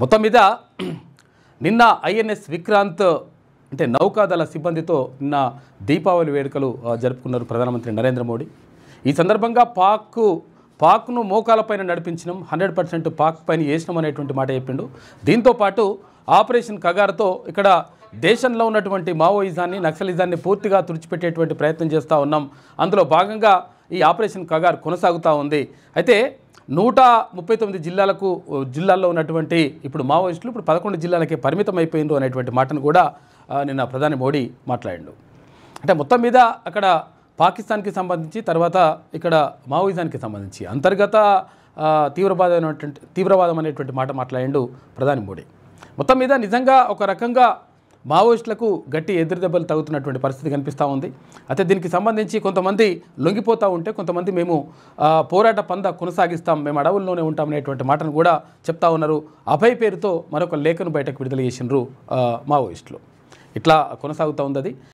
మొత్తం మీద నిన్న ఐఎన్ఎస్ విక్రాంత్ అంటే నౌకాదళ సిబ్బందితో నిన్న దీపావళి వేడుకలు జరుపుకున్నారు ప్రధానమంత్రి నరేంద్ర మోడీ. ఈ సందర్భంగా పాక్ను మోకాలపైన నడిపించడం 100% పాక్ పైన వేసినాం అనేటువంటి మాట చెప్పిండు. దీంతోపాటు ఆపరేషన్ కగార్తో ఇక్కడ దేశంలో ఉన్నటువంటి మావోయిజాన్ని నక్సలిజాన్ని పూర్తిగా తుడిచిపెట్టేటువంటి ప్రయత్నం చేస్తూ ఉన్నాం. అందులో భాగంగా ఈ ఆపరేషన్ కగార్ కొనసాగుతూ ఉంది. అయితే 139 జిల్లాల్లో ఉన్నటువంటి ఇప్పుడు మావోయిస్టులు ఇప్పుడు 11 జిల్లాలకే పరిమితం అయిపోయిండు అనేటువంటి మాటను కూడా నిన్న ప్రధాని మోడీ మాట్లాడిండు. అంటే మొత్తం మీద అక్కడ పాకిస్తాన్కి సంబంధించి తర్వాత ఇక్కడ మావోయిజానికి సంబంధించి అంతర్గత తీవ్రవాదం అనేటువంటి మాట మాట్లాడిండు ప్రధాని మోడీ. మొత్తం మీద నిజంగా ఒక రకంగా మావోయిస్టులకు గట్టి ఎదురుదెబ్బలు తగ్గుతున్నటువంటి పరిస్థితి కనిపిస్తూ ఉంది. అయితే దీనికి సంబంధించి కొంతమంది లొంగిపోతూ ఉంటే కొంతమంది మేము పోరాట పంద కొనసాగిస్తాం, మేము అడవుల్లోనే ఉంటాం అనేటువంటి మాటను కూడా చెప్తా ఉన్నారు. అభయ్ పేరుతో మరొక లేఖను బయటకు విడుదల చేసినారు మావోయిస్టులు. ఇట్లా కొనసాగుతూ ఉంది అది.